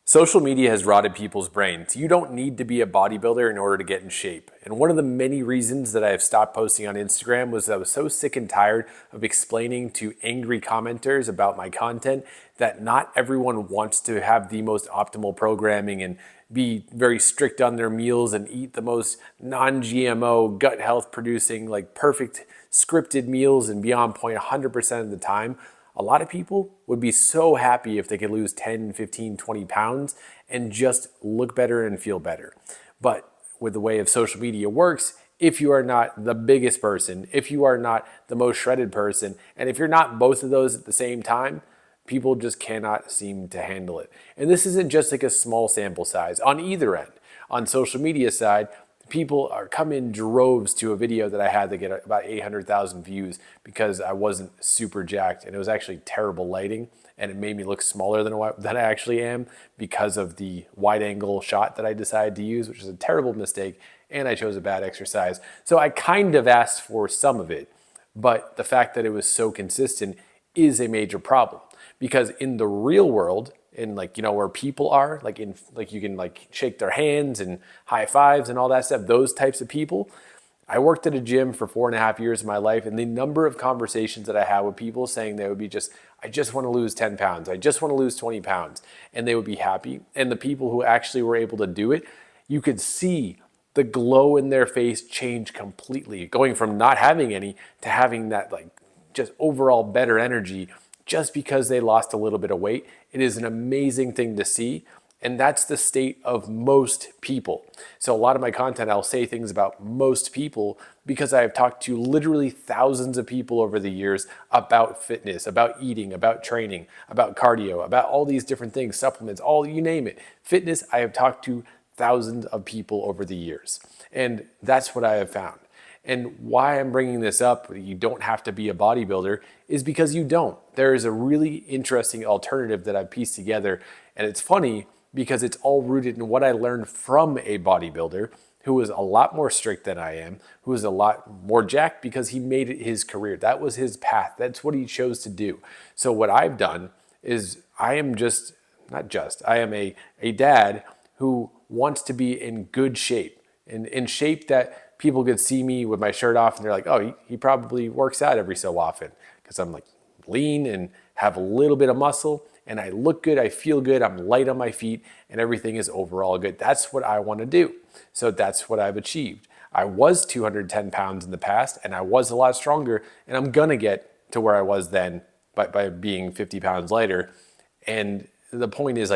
Social media has rotted people's brains. You don't need to be a bodybuilder in order to get in shape. And one of the many reasons that I have stopped posting on Instagram was that I was so sick and tired of explaining to angry commenters about my content that not everyone wants to have the most optimal programming and be very strict on their meals and eat the most non-GMO, gut health producing, like perfect scripted meals and be on point 100% of the time. A lot of people would be so happy if they could lose 10, 15, 20 pounds and just look better and feel better. But with the way of social media works, if you are not the biggest person, if you are not the most shredded person, and if you're not both of those at the same time, people just cannot seem to handle it. And this isn't just like a small sample size on either end. On social media side, people come in droves to a video that I had that get about 800,000 views because I wasn't super jacked and it was actually terrible lighting and it made me look smaller than I actually am because of the wide angle shot that I decided to use, which is a terrible mistake, and I chose a bad exercise. So I kind of asked for some of it, but the fact that it was so consistent is a major problem because in the real world, in where people are, you can shake their hands and high fives and all that stuff, those types of people. I worked at a gym for 4.5 years of my life, and the number of conversations that I had with people saying they would be I just want to lose 10 pounds. I just want to lose 20 pounds. And they would be happy. And the people who actually were able to do it, you could see the glow in their face change completely, going from not having any to having that just overall better energy just because they lost a little bit of weight. It is an amazing thing to see. And that's the state of most people. So a lot of my content, I'll say things about most people because I have talked to literally thousands of people over the years about fitness, about eating, about training, about cardio, about all these different things, supplements, all you name it. Fitness, I have talked to thousands of people over the years. And that's what I have found. And why I'm bringing this up, you don't have to be a bodybuilder, is because you don't. There is a really interesting alternative that I've pieced together. And it's funny because it's all rooted in what I learned from a bodybuilder who was a lot more strict than I am, who was a lot more jacked because he made it his career. That was his path. That's what he chose to do. So what I've done is I am a dad who wants to be in good shape, in shape that people could see me with my shirt off and they're like, oh, he probably works out every so often because I'm lean and have a little bit of muscle and I look good, I feel good, I'm light on my feet and everything is overall good. That's what I want to do. So that's what I've achieved. I was 210 pounds in the past and I was a lot stronger and I'm gonna get to where I was then by being 50 pounds lighter. And the point is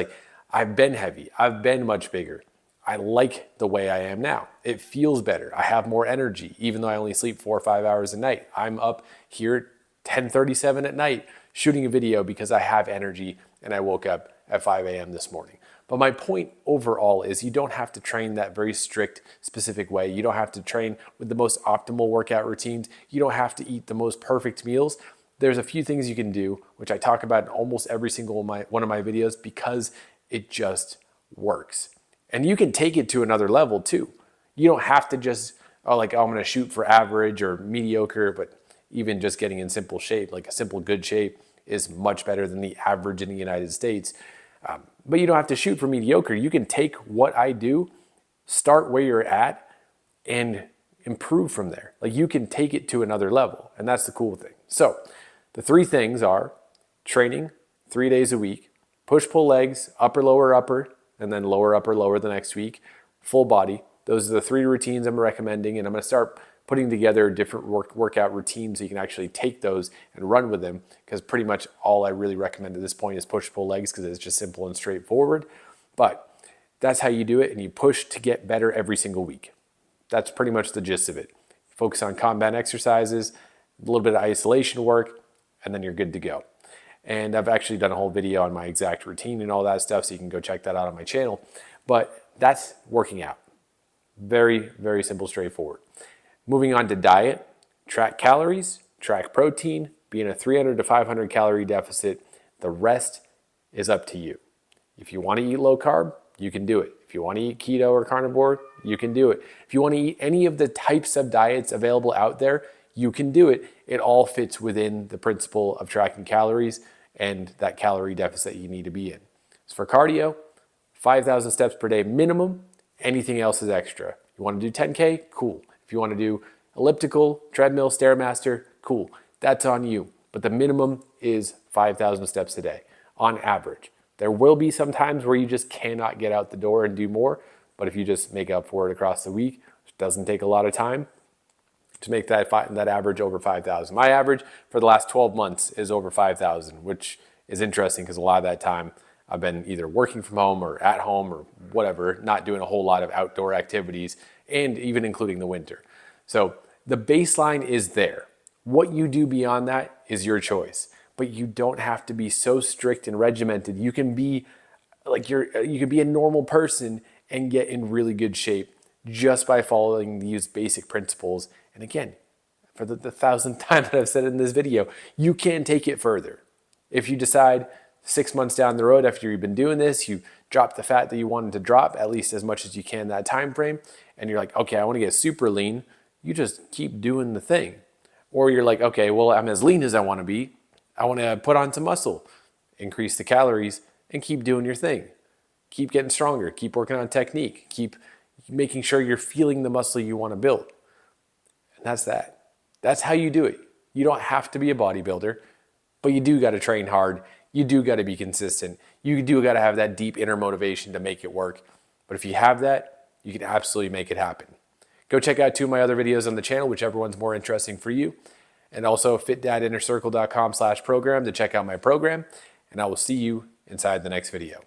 I've been heavy, I've been much bigger. I like the way I am now. It feels better. I have more energy, even though I only sleep 4 or 5 hours a night. I'm up here 10:37 at night shooting a video because I have energy and I woke up at 5 a.m. this morning. But my point overall is you don't have to train that very strict, specific way. You don't have to train with the most optimal workout routines. You don't have to eat the most perfect meals. There's a few things you can do, which I talk about in almost every single one of my videos because it just works. And you can take it to another level too. You don't have to just, I'm going to shoot for average or mediocre, but even just getting in simple shape, like a simple good shape is much better than the average in the United States. But you don't have to shoot for mediocre. You can take what I do, start where you're at, and improve from there. You can take it to another level, and that's the cool thing. So the 3 things are training 3 days a week, push-pull legs, upper, lower, and then lower, upper, lower the next week, full body. Those are the 3 routines I'm recommending, and I'm gonna start putting together different workout routines so you can actually take those and run with them because pretty much all I really recommend at this point is push-pull legs because it's just simple and straightforward. But that's how you do it, and you push to get better every single week. That's pretty much the gist of it. Focus on combat exercises, a little bit of isolation work, and then you're good to go. And I've actually done a whole video on my exact routine and all that stuff, so you can go check that out on my channel. But that's working out. Very, very simple, straightforward. Moving on to diet, track calories, track protein, be in a 300 to 500 calorie deficit. The rest is up to you. If you want to eat low carb, you can do it. If you want to eat keto or carnivore, you can do it. If you want to eat any of the types of diets available out there, you can do it. It all fits within the principle of tracking calories and that calorie deficit you need to be in. So for cardio, 5,000 steps per day minimum. Anything else is extra. You want to do 10K? Cool. If you want to do elliptical, treadmill, Stairmaster, cool. That's on you. But the minimum is 5,000 steps a day on average. There will be some times where you just cannot get out the door and do more, but if you just make up for it across the week, which doesn't take a lot of time, to make that average over 5,000. My average for the last 12 months is over 5,000, which is interesting because a lot of that time I've been either working from home or at home or whatever, not doing a whole lot of outdoor activities, and even including the winter. So the baseline is there. What you do beyond that is your choice, but you don't have to be so strict and regimented. You can be like you can be a normal person and get in really good shape just by following these basic principles. And again, for the 1,000th time that I've said in this video, you can take it further. If you decide 6 months down the road after you've been doing this, you drop the fat that you wanted to drop, at least as much as you can that time frame, and you're like, okay, I want to get super lean, you just keep doing the thing. Or you're like, okay, well, I'm as lean as I want to be. I want to put on some muscle, increase the calories, and keep doing your thing. Keep getting stronger, keep working on technique, keep making sure you're feeling the muscle you want to build. And that's that. That's how you do it. You don't have to be a bodybuilder, but you do got to train hard. You do got to be consistent. You do got to have that deep inner motivation to make it work. But if you have that, you can absolutely make it happen. Go check out 2 of my other videos on the channel, whichever one's more interesting for you. And also fitdadinnercircle.com/program to check out my program. And I will see you inside the next video.